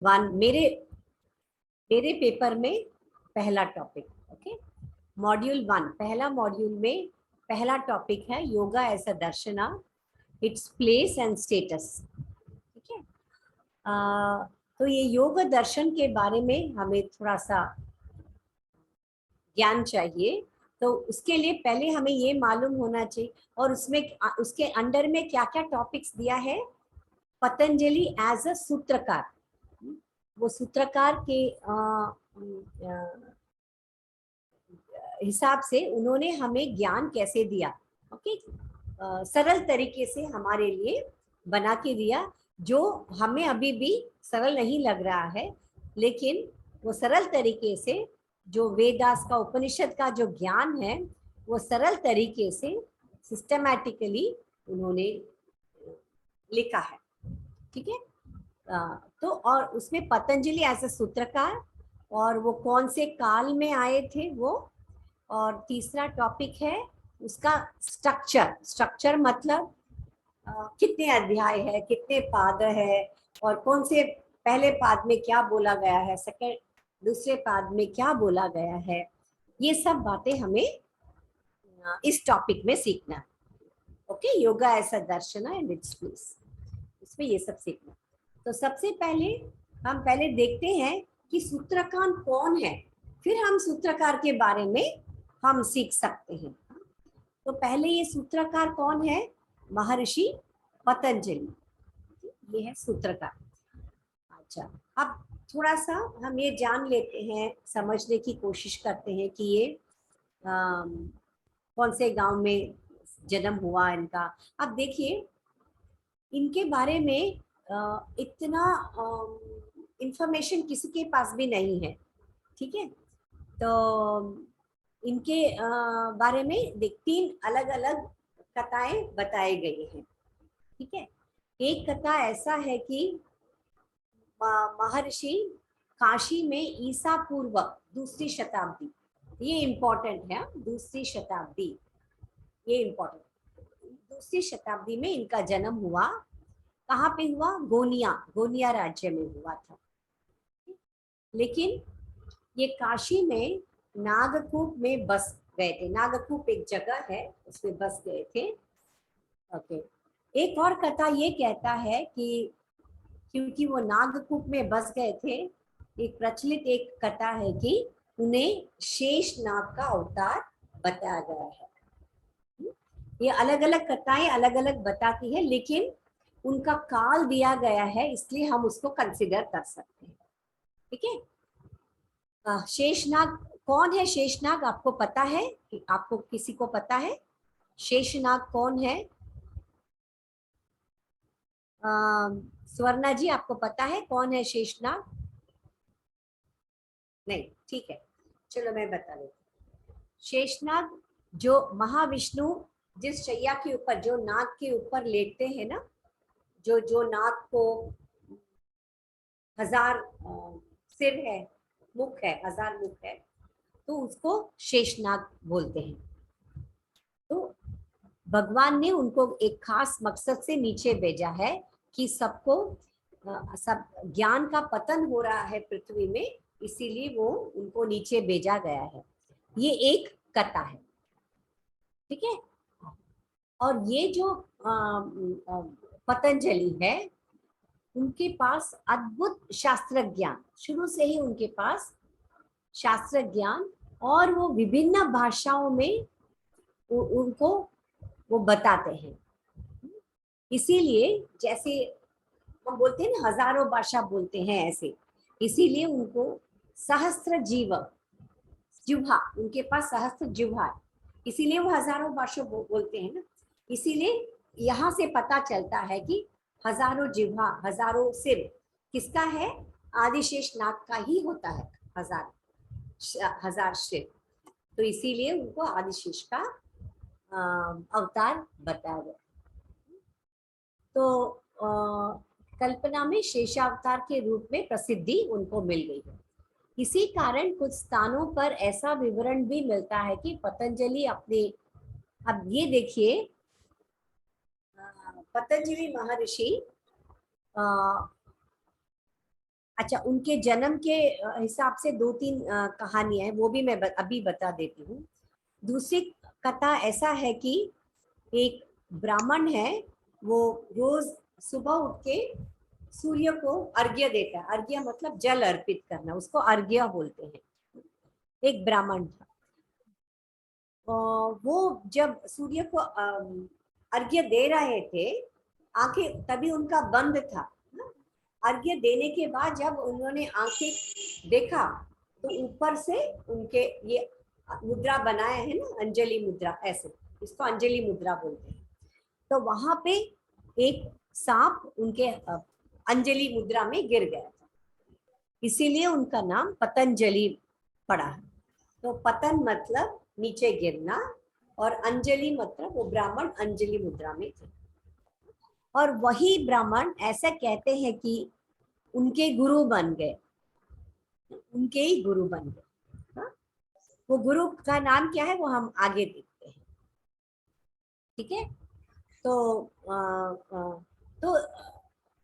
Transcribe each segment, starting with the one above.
One मेरे मेरे paper में पहला टॉपिक। ओके, मॉड्यूल 1, पहला मॉड्यूल में पहला टॉपिक है yoga as a darshana, it's place and status. ठीक है, तो ये योग दर्शन के बारे में हमें थोड़ा सा ज्ञान चाहिए। तो उसके लिए पहले हमें ये मालूम होना चाहिए, और उसमें उसके अंडर में क्या क्या टॉपिक्स दिया है। पतंजलि एज अ सूत्रकार, वो सूत्रकार के हिसाब से उन्होंने हमें ज्ञान कैसे दिया। ओके, सरल तरीके से हमारे लिए बना के दिया, जो हमें अभी भी सरल नहीं लग रहा है, लेकिन वो सरल तरीके से जो वेदास का, उपनिषद का जो ज्ञान है, वो सरल तरीके से सिस्टमैटिकली उन्होंने लिखा है। ठीक है, तो और उसमें पतंजलि एज अ सूत्रकार, और वो कौन से काल में आए थे वो, और तीसरा टॉपिक है उसका स्ट्रक्चर। स्ट्रक्चर मतलब कितने अध्याय है, कितने पाद है, और कौन से पहले पाद में क्या बोला गया है, सेकंड दूसरे पाद में क्या बोला गया है, ये सब बातें हमें इस टॉपिक में सीखना है। Okay, yoga as a darshan and its place, इसमें ये सब सीखना। तो सबसे पहले हम पहले देखते हैं कि सूत्रकार कौन है, फिर हम सूत्रकार के बारे में हम सीख सकते हैं। तो पहले ये सूत्रकार कौन है, महर्षि पतंजलि, ये है सूत्रकार। अच्छा, अब थोड़ा सा हम ये जान लेते हैं, समझने की कोशिश करते हैं कि ये कौन से गांव में जन्म हुआ इनका। अब देखिए, इनके बारे में इतना इंफॉर्मेशन किसी के पास भी नहीं है। ठीक है, तो इनके बारे में 3 अलग अलग कथाएं बताई गई हैं। ठीक है, एक कथा ऐसा है कि महर्षि काशी में ईसा पूर्व 2री शताब्दी, ये इम्पोर्टेंट है, 2री शताब्दी, ये इम्पोर्टेंट, 2री शताब्दी में इनका जन्म हुआ। कहाँ पे हुआ, गोनिया, गोनिया राज्य में हुआ था। लेकिन ये काशी में नागकूप में बस गए थे। नागकूप एक जगह है, उसमें बस गए थे। ओके, एक और कथा ये कहता है कि क्योंकि वो नागकूप में बस गए थे, एक प्रचलित एक कथा है कि उन्हें शेष नाग का अवतार बताया गया है। ये अलग अलग कथाएं अलग अलग बताती है, लेकिन उनका काल दिया गया है, इसलिए हम उसको कंसिडर कर सकते हैं। ठीक है, शेषनाग कौन है? शेषनाग आपको पता है कि आपको किसी को पता है शेषनाग कौन है? स्वर्णा जी, आपको पता है कौन है शेषनाग? नहीं, ठीक है, चलो मैं बता देती हूँ। शेषनाग जो महाविष्णु जिस शैया के ऊपर, जो नाग के ऊपर लेटते हैं ना, जो जो नाग को 1000 सिर है, मुख है, 1000 मुख है, तो उसको शेषनाग बोलते हैं। तो भगवान ने उनको एक खास मकसद से नीचे भेजा है कि सबको सब ज्ञान का पतन हो रहा है पृथ्वी में, इसीलिए वो उनको नीचे भेजा गया है। ये एक कथा है। ठीक है, और ये जो पतंजलि है, उनके पास अद्भुत शास्त्र ज्ञान, शुरू से ही उनके पास शास्त्र ज्ञान, और वो विभिन्न भाषाओं में उनको वो बताते हैं। इसीलिए जैसे हम बोलते हैं ना, हजारों भाषा बोलते हैं, ऐसे इसीलिए उनको सहस्त्र जीव जिह्वा, उनके पास सहस्त्र जिह्वा है, इसीलिए वो हजारों भाषा बोलते हैं ना। इसीलिए यहाँ से पता चलता है कि हजारों जिह्वा, हजारों सिर किसका है? आदिशेष नाग का ही होता है, हजार सिर। तो इसीलिए उनको आदिशेष का अवतार बताया गया। तो कल्पना में शेषावतार के रूप में प्रसिद्धि उनको मिल गई है। इसी कारण कुछ स्थानों पर ऐसा विवरण भी मिलता है कि पतंजलि अपने, अब ये देखिए, पतंजलि महर्षि अच्छा, उनके जन्म के हिसाब से 2-3 कहानियां हैं, वो भी मैं अभी बता देती हूँ। दूसरी कथा ऐसा है कि एक ब्राह्मण है, वो रोज सुबह उठ के सूर्य को अर्घ्य देता है। अर्घ्य मतलब जल अर्पित करना, उसको अर्घ्य बोलते हैं। एक ब्राह्मण था, वो जब सूर्य को अर्घ्य दे रहे थे, आंखें तभी उनका बंद था। अर्घ्य देने के बाद जब उन्होंने आंखें देखा तो ऊपर से उनके ये मुद्रा बनाया है ना, अंजलि मुद्रा, ऐसे इसको अंजलि मुद्रा बोलते हैं। तो वहां पे एक सांप उनके अंजलि मुद्रा में गिर गया था, इसीलिए उनका नाम पतंजलि पड़ा है। तो पतन मतलब नीचे गिरना, और अंजलि मतलब वो ब्राह्मण अंजलि मुद्रा में थे। और वही ब्राह्मण ऐसा कहते हैं कि उनके गुरु बन गए, उनके ही गुरु बन गए। हाँ? वो गुरु का नाम क्या है वो हम आगे देखते हैं, ठीक है। तो तो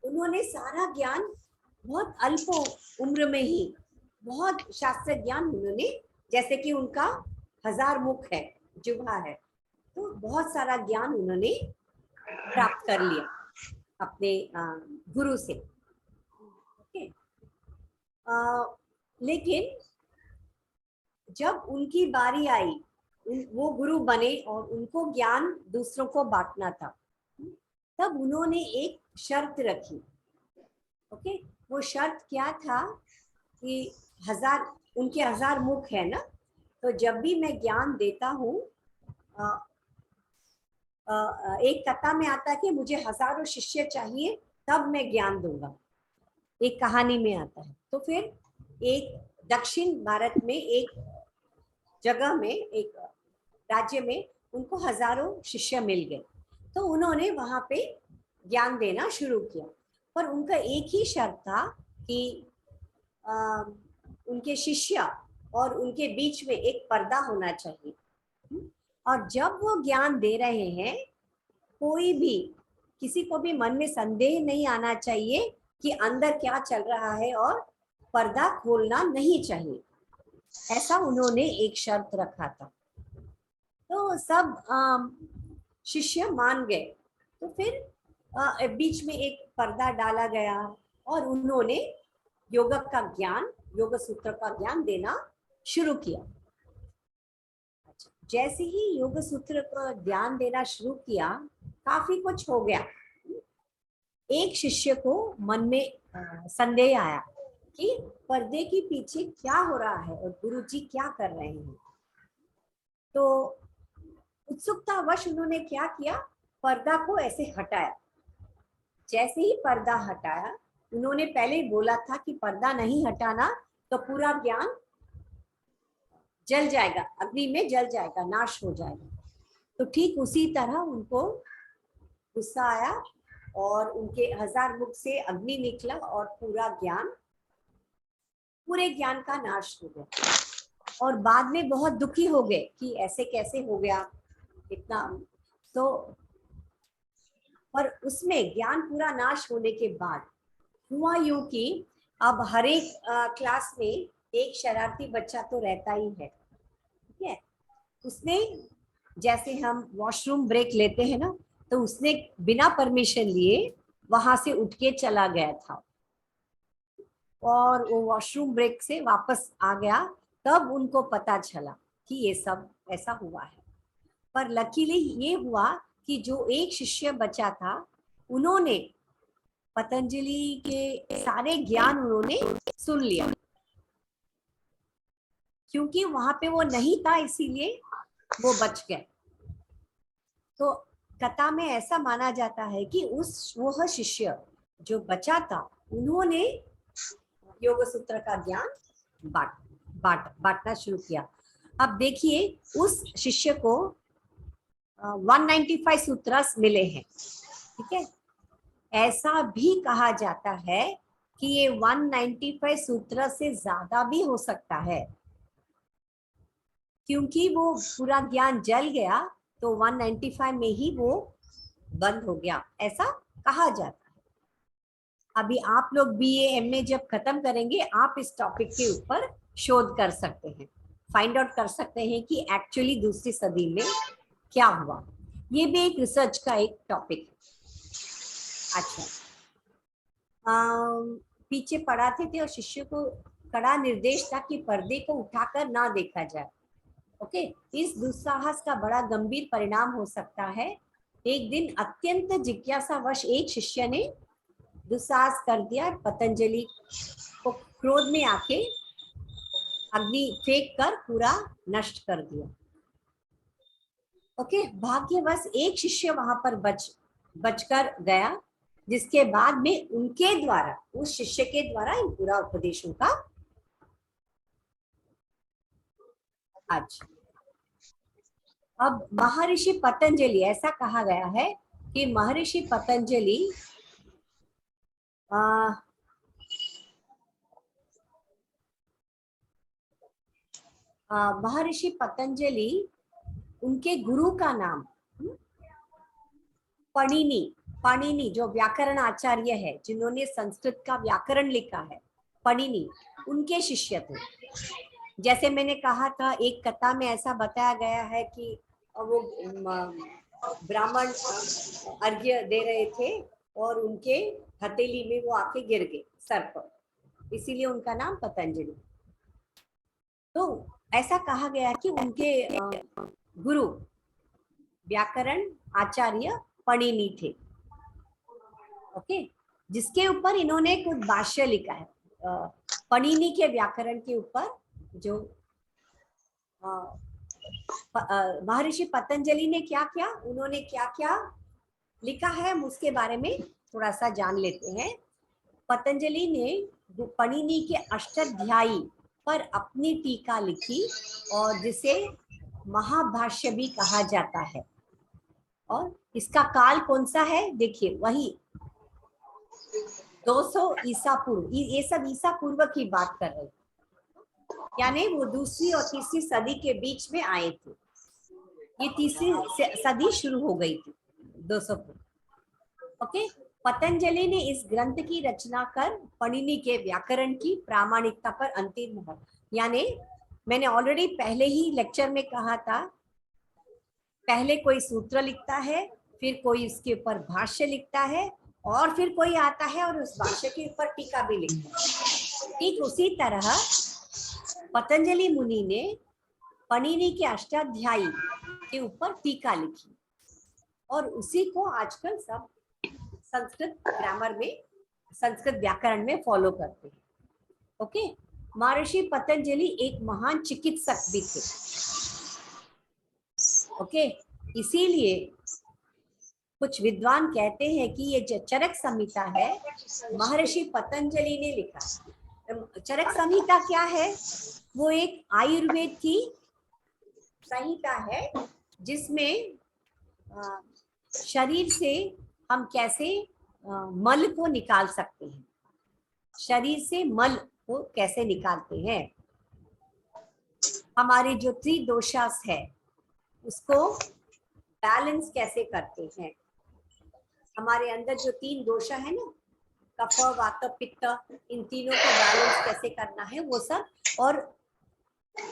उन्होंने सारा ज्ञान बहुत अल्प उम्र में ही, बहुत शास्त्र ज्ञान उन्होंने, जैसे कि उनका 1000 मुख है, जिह्वा है, तो बहुत सारा ज्ञान उन्होंने प्राप्त कर लिया अपने गुरु से। ओके, लेकिन जब उनकी बारी आई, वो गुरु बने और उनको ज्ञान दूसरों को बांटना था, तब उन्होंने एक शर्त रखी। ओके, वो शर्त क्या था कि 1000, उनके 1000 मुख है ना, तो जब भी मैं ज्ञान देता हूँ, एक कथा में आता है कि मुझे 1000 शिष्य चाहिए तब मैं ज्ञान दूंगा, एक कहानी में आता है। तो फिर एक दक्षिण भारत में एक जगह में, एक राज्य में उनको 1000 शिष्य मिल गए, तो उन्होंने वहां पे ज्ञान देना शुरू किया। पर उनका एक ही शर्त था कि उनके शिष्य और उनके बीच में एक पर्दा होना चाहिए। और जब वो ज्ञान दे रहे हैं, कोई भी, किसी को भी मन में संदेह नहीं आना चाहिए कि अंदर क्या चल रहा है, और पर्दा खोलना नहीं चाहिए, ऐसा उन्होंने एक शर्त रखा था। तो सब शिष्य मान गए। तो फिर बीच में एक पर्दा डाला गया और उन्होंने योग का ज्ञान, योग सूत्र का ज्ञान देना शुरू किया। अच्छा, जैसे ही योग सूत्र का ज्ञान देना शुरू किया, काफी कुछ हो गया। एक शिष्य को मन में संदेह आया कि पर्दे के पीछे क्या हो रहा है और गुरुजी क्या कर रहे हैं। तो उत्सुकतावश उन्होंने क्या किया, पर्दा को ऐसे हटाया। जैसे ही पर्दा हटाया, उन्होंने पहले ही बोला था कि पर्दा नहीं हटाना तो पूरा ज्ञान जल जाएगा, अग्नि में जल जाएगा, नाश हो जाएगा। तो ठीक उसी तरह उनको गुस्सा आया और उनके 1000 मुख से अग्नि निकला और पूरे ज्ञान का नाश हो गया। और बाद में बहुत दुखी हो गए कि ऐसे कैसे हो गया इतना। तो पर उसमें ज्ञान पूरा नाश होने के बाद हुआ यूं कि अब हर एक क्लास में एक शरारती बच्चा तो रहता ही है, ठीक है। उसने, जैसे हम वॉशरूम ब्रेक लेते हैं ना, तो उसने बिना परमिशन लिए वहां से उठ के चला गया था, और वो वॉशरूम ब्रेक से वापस आ गया। तब उनको पता चला कि ये सब ऐसा हुआ है। पर लकीली ये हुआ कि जो एक शिष्य बचा था, उन्होंने पतंजलि के सारे ज्ञान उन्होंने सुन लिया। क्योंकि वहां पे वो नहीं था, इसीलिए वो बच गए। तो कथा में ऐसा माना जाता है कि वह शिष्य जो बचा था, उन्होंने योग सूत्र का ज्ञान बांटना शुरू किया। अब देखिए, उस शिष्य को 195 सूत्र मिले हैं, ठीक है। ऐसा भी कहा जाता है कि ये 195 सूत्र से ज्यादा भी हो सकता है, क्योंकि वो पूरा ज्ञान जल गया तो 195 में ही वो बंद हो गया, ऐसा कहा जाता है। अभी आप लोग बीए एमए जब खत्म करेंगे, आप इस टॉपिक के ऊपर शोध कर सकते हैं, फाइंड आउट कर सकते हैं कि एक्चुअली दूसरी सदी में क्या हुआ। ये भी एक रिसर्च का एक टॉपिक है। अच्छा, पीछे पढ़ाते थे और शिष्य को कड़ा निर्देश था कि पर्दे को उठाकर ना देखा जाए। ओके, इस दुस्साहस का बड़ा गंभीर परिणाम हो सकता है। एक दिन अत्यंत जिज्ञासावश एक शिष्य ने दुस्साहस कर दिया, पतंजलि को क्रोध में आके अग्नि फेंक कर पूरा नष्ट कर दिया। ओके, भाग्यवश एक शिष्य वहां पर बचकर गया, जिसके बाद में उनके द्वारा, उस शिष्य के द्वारा इन पूरा उपदेशों का आज। अब महर्षि पतंजलि, ऐसा कहा गया है कि महर्षि पतंजलि महर्षि पतंजलि, उनके गुरु का नाम पणिनि, पणिनि जो व्याकरण आचार्य है, जिन्होंने संस्कृत का व्याकरण लिखा है, पणिनि उनके शिष्य थे। जैसे मैंने कहा था, एक कथा में ऐसा बताया गया है कि वो ब्राह्मण अर्घ्य दे रहे थे और उनके हथेली में वो आके गिर गए सर पर, इसीलिए उनका नाम पतंजलि। तो ऐसा कहा गया कि उनके गुरु व्याकरण आचार्य पणिनि थे। ओके, जिसके ऊपर इन्होंने कुछ भाष्य लिखा है पणिनि के व्याकरण के ऊपर। जो महर्षि पतंजलि ने क्या क्या, उन्होंने क्या क्या लिखा है, हम उसके बारे में थोड़ा सा जान लेते हैं। पतंजलि ने पणिनि के अष्टाध्यायी पर अपनी टीका लिखी और जिसे महाभाष्य भी कहा जाता है। और इसका काल कौन सा है, देखिए वही 200 ईसा पूर्व, ये सब ईसा पूर्व की बात कर रहे हैं, यानी वो दूसरी और तीसरी सदी के बीच में आए थे। ये तीसरी सदी शुरू हो गई थी 200 पूर्व। ओके, पतंजलि ने इस ग्रंथ की रचना कर पणिनि के व्याकरण की प्रामाणिकता पर अंतिम मोहर, यानी मैंने ऑलरेडी पहले ही लेक्चर में कहा था, पहले कोई सूत्र लिखता है, फिर कोई इसके ऊपर भाष्य लिखता है, और फिर कोई आता है और उस भाष्य के ऊपर टीका भी लिखता है। ठीक उसी तरह पतंजलि मुनि ने पणिनि के अष्टाध्यायी के ऊपर टीका लिखी और उसी को आजकल सब संस्कृत ग्रामर में, संस्कृत व्याकरण में फॉलो करते हैं। ओके, महर्षि पतंजलि एक महान चिकित्सक भी थे। ओके, इसीलिए कुछ विद्वान कहते हैं कि ये जो चरक संहिता है, महर्षि पतंजलि ने लिखा। चरक संहिता क्या है, वो एक आयुर्वेद की संहिता है जिसमें शरीर से हम कैसे मल को निकाल सकते हैं, शरीर से मल को कैसे निकालते हैं, हमारे जो त्रिदोषास है उसको बैलेंस कैसे करते हैं, हमारे अंदर जो 3 दोषा है ना, कफ वात पित्त, इन तीनों को बैलेंस कैसे करना है वो सब, और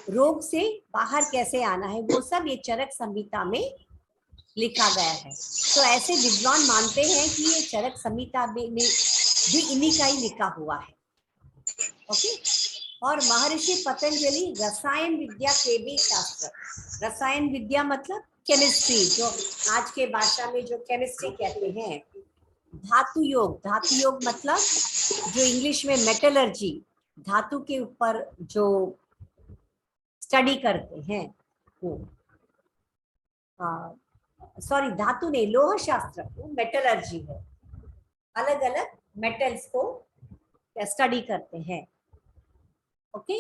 रोग से बाहर कैसे आना है वो सब ये चरक संहिता में लिखा गया है। तो ऐसे विद्वान मानते हैं कि ये चरक संहिता में भी इन्हीं का ही लिखा हुआ है। ओके, और महर्षि पतंजलि रसायन विद्या के भी शास्त्र, रसायन विद्या मतलब केमिस्ट्री, जो आज के भाषा में जो केमिस्ट्री कहते हैं, धातु योग, धातु योग मतलब जो इंग्लिश में मेटलर्जी, धातु के ऊपर जो स्टडी करते हैं वो, सॉरी धातु नहीं, लोह शास्त्र, वो मेटलर्जी है, अलग अलग मेटल्स को स्टडी करते हैं। ओके,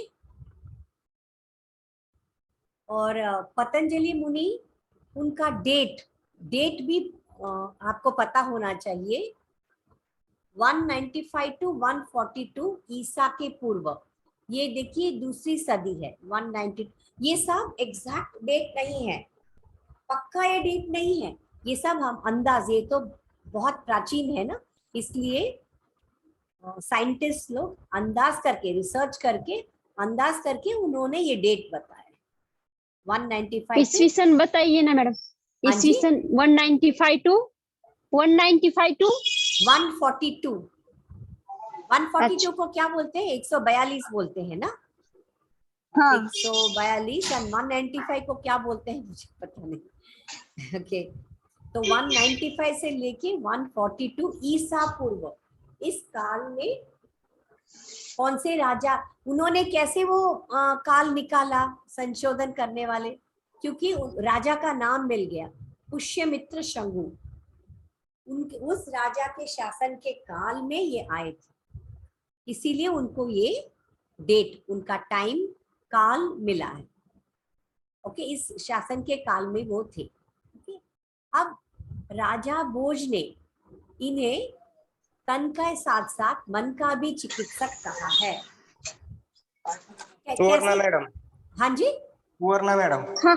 और पतंजलि मुनि, उनका डेट भी आपको पता होना चाहिए, 195 टू 142 ईसा के पूर्व। ये देखिए दूसरी सदी है 190, ये सब एग्जैक्ट डेट नहीं है, पक्का ये डेट नहीं है, ये सब हम अंदाज, ये तो बहुत प्राचीन है ना, इसलिए साइंटिस्ट लोग अंदाज करके, रिसर्च करके, अंदाज करके उन्होंने ये डेट बताया 195 ईस्वी सन बताइए ना मैडम। हाँ ईस्वी जी, सन 195 टू 195 टू 142। 142 को क्या बोलते हैं? 142 बोलते हैं ना। हाँ 142 और 195 को क्या बोलते हैं मुझे पता नहीं। ओके, तो 195 से लेके 142 ईसा पूर्व, इस काल में कौन से राजा, उन्होंने कैसे वो काल निकाला संशोधन करने वाले, क्योंकि राजा का नाम मिल गया पुष्यमित्र शंगु, उनके उस राजा के शासन के काल में ये आए थे, इसीलिए उनको ये डेट, उनका टाइम काल मिला है। ओके, इस शासन के काल में वो थे। ओके, अब राजा भोज ने इन्हें तन के साथ साथ मन का भी चिकित्सक कहा है। सुवर्णा मॅडम, हाँ जी, सुवर्णा मॅडम, हाँ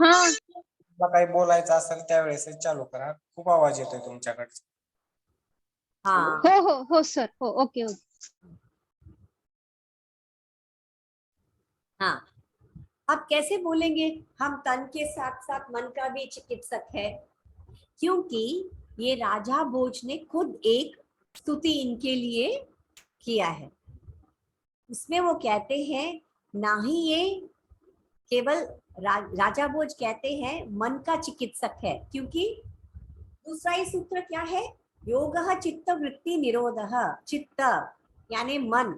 हाँ तुला काही बोलायचं असेल त्यावेळेस चालू करा, खूप आवाज येतोय तुमच्याकडे. हाँ हो सर, हो ओके ओके। हाँ, आप कैसे बोलेंगे हम तन के साथ साथ मन का भी चिकित्सक है? क्योंकि ये राजा भोज ने खुद एक स्तुति इनके लिए किया है, उसमें वो कहते हैं ना ही ये केवल राजा भोज कहते हैं मन का चिकित्सक है, क्योंकि दूसरा ही सूत्र क्या है? योगः चित्त वृत्ति निरोधः। चित्त यानी मन,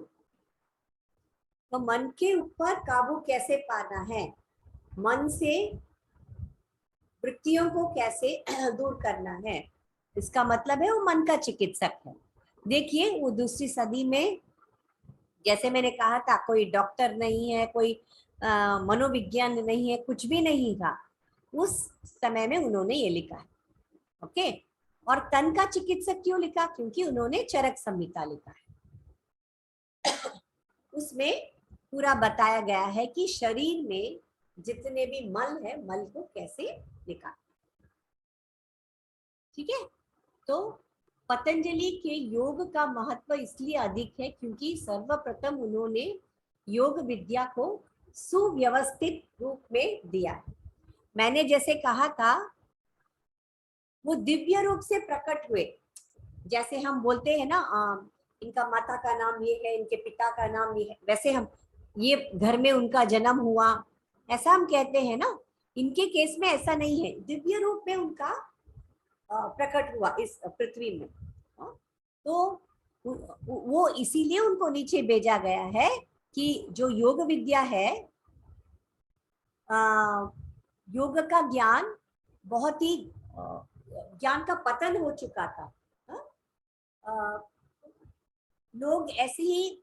तो मन के ऊपर काबू कैसे पाना है, मन से वृत्तियों को कैसे दूर करना है, इसका मतलब है वो मन का चिकित्सक है। देखिए वो दूसरी सदी में, जैसे मैंने कहा था, कोई डॉक्टर नहीं है, कोई मनोविज्ञान नहीं है, कुछ भी नहीं था उस समय में, उन्होंने ये लिखा है। ओके, और तन का चिकित्सक क्यों लिखा? क्योंकि उन्होंने चरक संहिता लिखा है। उसमें पूरा बताया गया है कि शरीर में जितने भी मल है, मल को कैसे निकालना। ठीक है, तो पतंजलि के योग का महत्व इसलिए अधिक है क्योंकि सर्वप्रथम उन्होंने योग विद्या को सुव्यवस्थित रूप में दिया है। मैंने जैसे कहा था, वो दिव्य रूप से प्रकट हुए, जैसे हम बोलते हैं ना, इनका माता का नाम ये है, इनके पिता का नाम ये है, वैसे हम ये घर में उनका जन्म हुआ, ऐसा हम कहते हैं ना। इनके केस में ऐसा नहीं है, दिव्य रूप में उनका प्रकट हुआ इस पृथ्वी में। तो वो इसीलिए उनको नीचे भेजा गया है कि जो योग विद्या है, योग का ज्ञान बहुत ही, ज्ञान का पतन हो चुका था। लोग ऐसे ही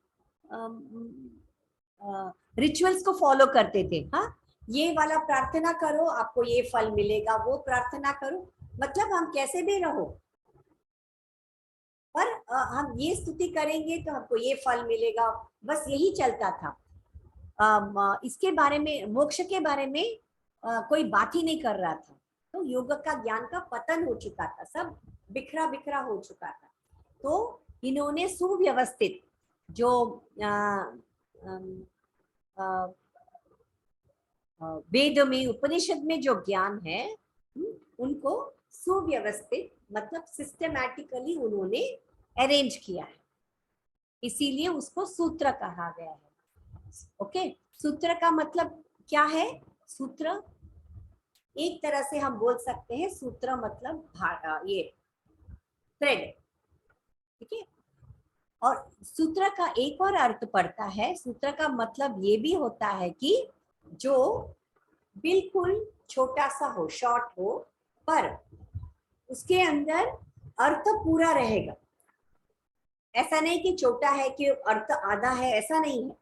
रिचुअल्स को फॉलो करते थे। हाँ, ये वाला प्रार्थना करो आपको ये फल मिलेगा, वो प्रार्थना करो, मतलब हम कैसे भी रहो, पर हम ये स्तुति करेंगे तो हमको ये फल मिलेगा, बस यही चलता था। इसके बारे में, मोक्ष के बारे में कोई बात ही नहीं कर रहा था। तो योग का ज्ञान का पतन हो चुका था, सब बिखरा बिखरा हो चुका था। तो इन्होंने सुव्यवस्थित जो वेद में, उपनिषद में जो ज्ञान है, उनको सुव्यवस्थित मतलब सिस्टमैटिकली उन्होंने अरेंज किया है, इसीलिए उसको सूत्र कहा गया है। ओके, सूत्र का मतलब क्या है? सूत्र एक तरह से हम बोल सकते हैं, सूत्र मतलब ये थ्रेड। ठीक है, और सूत्र का एक और अर्थ पड़ता है, सूत्र का मतलब ये भी होता है कि जो बिल्कुल छोटा सा हो, शॉर्ट हो, पर उसके अंदर अर्थ पूरा रहेगा। ऐसा नहीं कि छोटा है कि अर्थ आधा है, ऐसा नहीं है,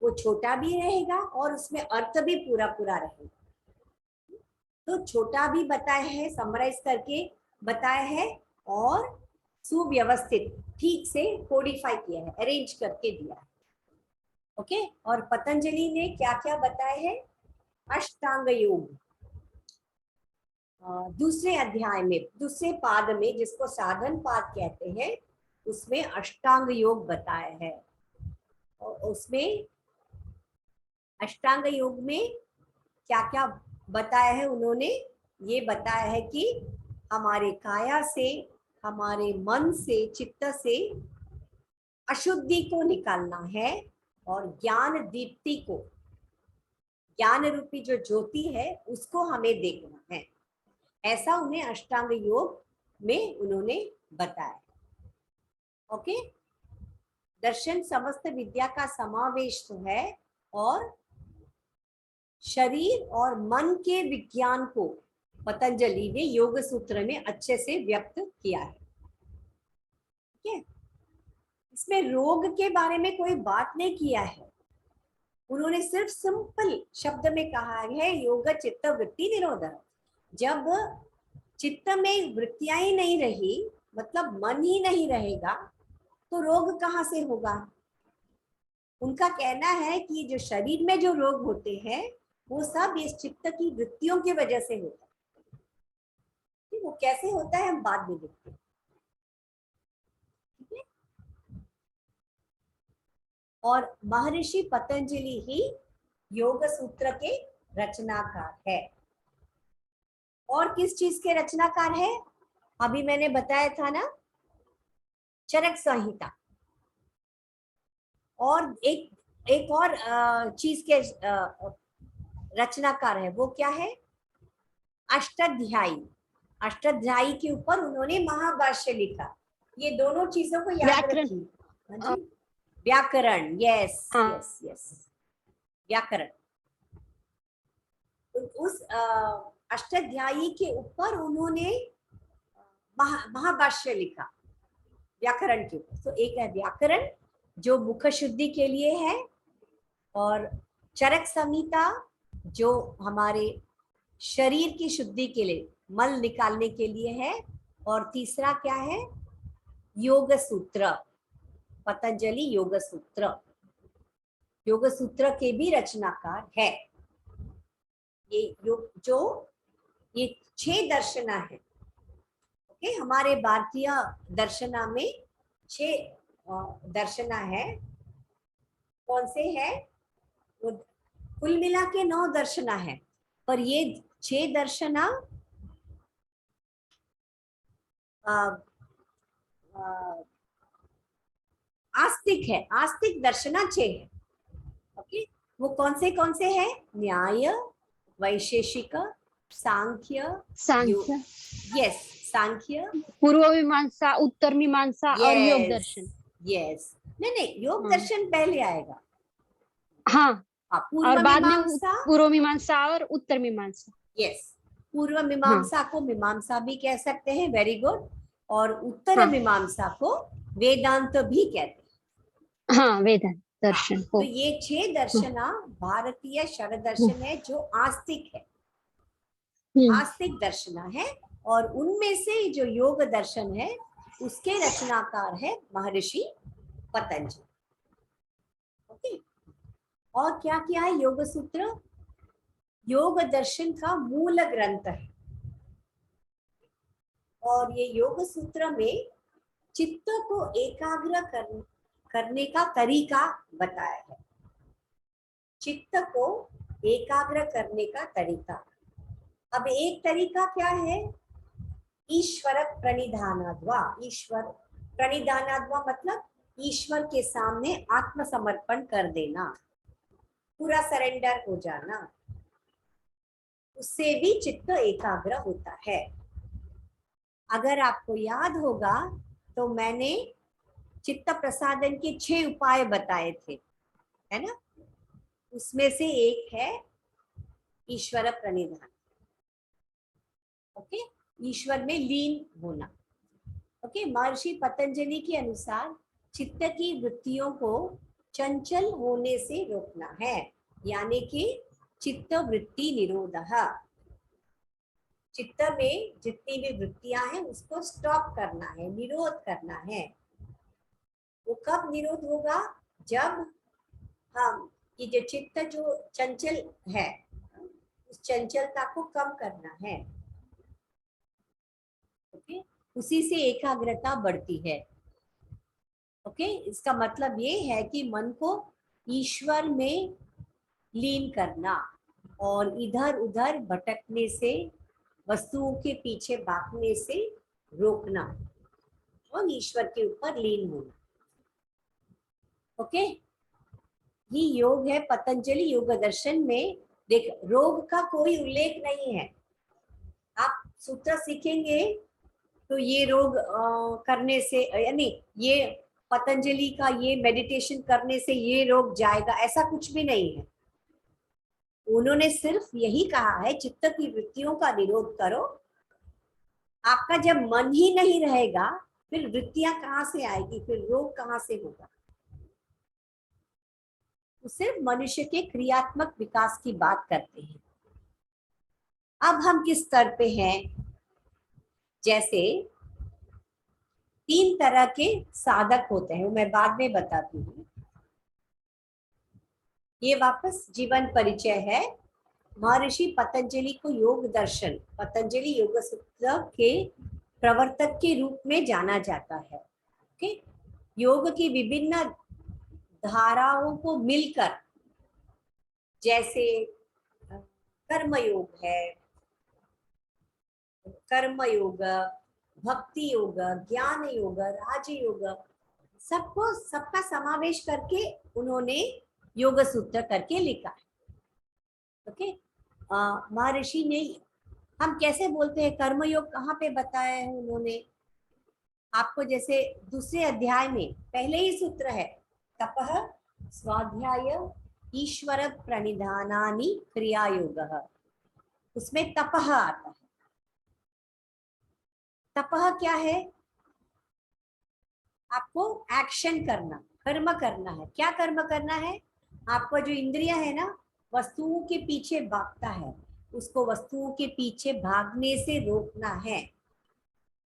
वो छोटा भी रहेगा और उसमें अर्थ भी पूरा पूरा रहेगा। तो छोटा भी बताया है, समराइज करके बताया है, और सुव्यवस्थित ठीक से कोडिफाई किया है, अरेंज करके दिया है। ओके, और पतंजलि ने क्या क्या बताया है? अष्टांग योग दूसरे अध्याय में, दूसरे पाद में, जिसको साधन पाद कहते हैं, उसमें अष्टांग योग बताया है। और उसमें अष्टांग योग में क्या क्या बताया है उन्होंने, ये बताया है कि हमारे काया से, हमारे मन से, चित्त से अशुद्धि को निकालना है और ज्ञान दीप्ति को, ज्ञान रूपी जो ज्योति है उसको हमें देखना है। ऐसा उन्हें अष्टांग योग में उन्होंने बताया। ओके, दर्शन समस्त विद्या का समावेश तो है और शरीर और मन के विज्ञान को पतंजलि ने योग सूत्र में अच्छे से व्यक्त किया है। ठीक है, इसमें रोग के बारे में कोई बात नहीं किया है, उन्होंने सिर्फ सिंपल शब्द में कहा है योग चित्त वृत्ति निरोध। जब चित्त में वृत्तियां ही नहीं रही, मतलब मन ही नहीं रहेगा, तो रोग कहाँ से होगा। उनका कहना है कि जो शरीर में जो रोग होते हैं वो सब इस चित्त की वृत्तियों की वजह से होता है। वो कैसे होता है हम बाद में देखते हैं। ठीक है, और महर्षि पतंजलि ही योग सूत्र के रचनाकार है। और किस चीज के रचनाकार है, अभी मैंने बताया था ना, चरक संहिता। और एक और चीज के रचनाकार है, वो क्या है, अष्टाध्यायी। अष्टाध्यायी के ऊपर उन्होंने महाभाष्य लिखा। ये दोनों चीजों को याद व्याकरण। रखिए। हाँ जी, व्याकरण, यस हाँ। यस यस, व्याकरण। उस अष्टाध्यायी के ऊपर उन्होंने महाभाष्य लिखा व्याकरण के ऊपर। तो एक है व्याकरण जो मुख शुद्धि के लिए है, और चरक संहिता जो हमारे शरीर की शुद्धि के लिए, मल निकालने के लिए है, और तीसरा क्या है, योग सूत्र, पतंजलि योग सूत्र। योग सूत्र के भी रचनाकार है। ये योग जो ये 6 दर्शना है। ओके, हमारे भारतीय दर्शना में 6 दर्शना है। कौन से है वो, कुल मिला के 9 दर्शना है, पर ये 6 दर्शना आस्तिक है। आस्तिक दर्शना 6 है। ओके, वो कौन से है, न्याय, वैशेषिक, सांख्य, सांख्य, यस, सांख्य, पूर्व मीमांसा, उत्तर मीमांसा और योग दर्शन। यस, नहीं योग हाँ। दर्शन पहले आएगा। हाँ, हाँ, और पूर्व बाद में मीमांसा, पूर्व मीमांसा और उत्तर मीमांसा। यस, पूर्व मीमांसा को मीमांसा भी कह सकते हैं, वेरी गुड। और उत्तर हाँ। मीमांसा को वेदांत भी कहते हैं। हाँ, वेदांत दर्शन तो हो। ये 6 दर्शना भारतीय शरद दर्शन है जो आस्तिक है, आस्तिक दर्शना है। और उनमें से जो योग दर्शन है उसके रचनाकार है महर्षि पतंजलि। ओके, और क्या क्या है योग सूत्र, योग दर्शन का मूल ग्रंथ है। और ये योग सूत्र में चित्त को एकाग्र करने का तरीका बताया है। चित्त को एकाग्र करने का तरीका, अब एक तरीका क्या है, ईश्वर प्रणिधानाद्वा। ईश्वर प्रणिधानाद्वा मतलब ईश्वर के सामने आत्मसमर्पण कर देना, पूरा सरेंडर हो जाना, उससे भी चित्त एकाग्र होता है। अगर आपको याद होगा तो मैंने चित्त प्रसादन के 6 उपाय बताए थे, है ना, उसमें से एक है ईश्वर प्रणिधान। ओके, ईश्वर में लीन होना। ओके, महर्षि पतंजलि के अनुसार चित्त की वृत्तियों को चंचल होने से रोकना है, यानी कि चित्त वृत्ति निरोधः। चित्त में जितनी भी वृत्तियां हैं उसको स्टॉप करना है, निरोध करना है। वो कब निरोध होगा, जब हम ये जो चित्त जो चंचल है उस चंचलता को कम करना है। ओके, उसी से एकाग्रता बढ़ती है। ओके, इसका मतलब ये है कि मन को ईश्वर में लीन करना और इधर उधर भटकने से, वस्तुओं के पीछे भागने से रोकना और ईश्वर के ऊपर लीन होना। ओके, ये योग है। पतंजलि योग दर्शन में देख, रोग का कोई उल्लेख नहीं है। आप सूत्र सीखेंगे तो ये रोग करने से, यानी ये पतंजलि का ये मेडिटेशन करने से ये रोग जाएगा, ऐसा कुछ भी नहीं है। उन्होंने सिर्फ यही कहा है, चित्त की वृत्तियों का निरोध करो। आपका जब मन ही नहीं रहेगा, फिर वृत्तियां कहाँ से आएगी, फिर रोग कहाँ से होगा। तो सिर्फ मनुष्य के क्रियात्मक विकास की बात करते हैं। अब हम किस स्तर पे हैं? जैसे 3 तरह के साधक होते हैं, वो मैं बाद में बताती हूँ। ये वापस जीवन परिचय है। महर्षि पतंजलि को योग दर्शन, पतंजलि योग सूत्र के प्रवर्तक के रूप में जाना जाता है। ओके, योग की विभिन्न धाराओं को मिलकर, जैसे कर्म योग है, कर्म योग, भक्ति योग, ज्ञान योग, राज योग, सबको, सबका समावेश करके उन्होंने योग सूत्र करके लिखा है। ओके, महर्षि ने, हम कैसे बोलते हैं कर्मयोग, कहाँ पे बताया है उन्होंने आपको? जैसे दूसरे अध्याय में पहले ही सूत्र है, तपः स्वाध्याय ईश्वर प्रणिधानानि क्रिया योगः, उसमें तपः आता है। तपः क्या है? आपको एक्शन करना, कर्म करना है। क्या कर्म करना है? आपका जो इंद्रिय है ना, वस्तुओं के पीछे भागता है, उसको वस्तुओं के पीछे भागने से रोकना है।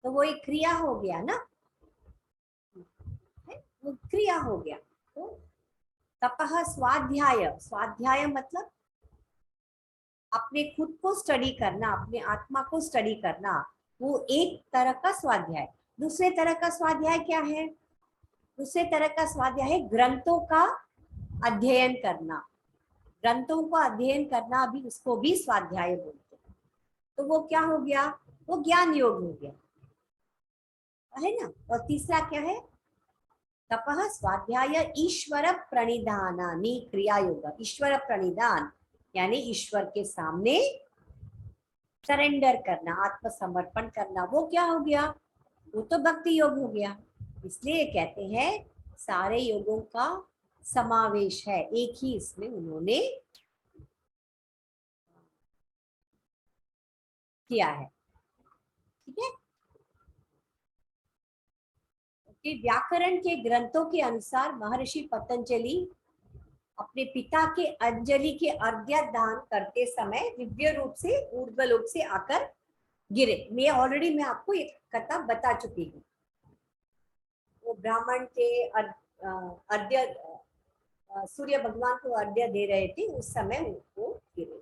तो वो एक क्रिया हो गया ना, वो क्रिया हो गया। तो तपः स्वाध्याय, स्वाध्याय मतलब अपने खुद को स्टडी करना, अपने आत्मा को स्टडी करना, वो एक तरह का स्वाध्याय। दूसरे तरह का स्वाध्याय क्या है? दूसरे तरह का स्वाध्याय है ग्रंथों का अध्ययन करना। ग्रंथों का अध्ययन करना भी, उसको भी स्वाध्याय बोलते हैं। तो वो क्या हो गया? वो ज्ञान योग हो गया, है ना। और तीसरा क्या है? तपः स्वाध्याय ईश्वर प्रणिधानानि क्रिया योग। ईश्वर प्रणिधान यानी ईश्वर के सामने सरेंडर करना, आत्मसमर्पण करना, वो क्या हो गया? वो तो भक्ति योग हो गया। इसलिए कहते हैं सारे योगों का समावेश है, एक ही इसमें उन्होंने किया है। ठीक है। कि व्याकरण के ग्रंथों के अनुसार महर्षि पतंजलि अपने पिता के अंजलि के अर्घ्य दान करते समय दिव्य रूप से ऊर्ध्वलोक से आकर गिरे। मैं ऑलरेडी, मैं आपको एक कथा बता चुकी हूँ। वो ब्राह्मण के अर्घ्य, सूर्य भगवान को अर्घ्य दे रहे थे, उस समय वो गिरे,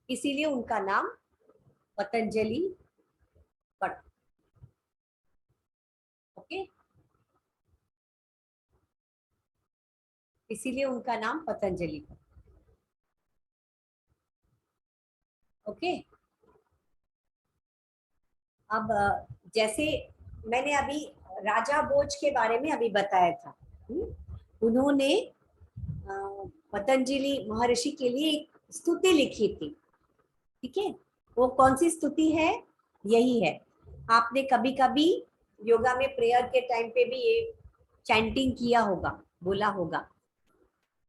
इसीलिए उनका नाम पतंजलि पड़ा। ओके, इसीलिए उनका नाम पतंजलि पड़ा। ओके, अब जैसे मैंने अभी राजा भोज के बारे में अभी बताया था, उन्होंने पतंजलि महर्षि के लिए एक स्तुति लिखी थी। ठीक है, वो कौन सी स्तुति है? यही है। आपने कभी कभी योगा में प्रेयर के टाइम पे भी ये चैंटिंग किया होगा, बोला होगा।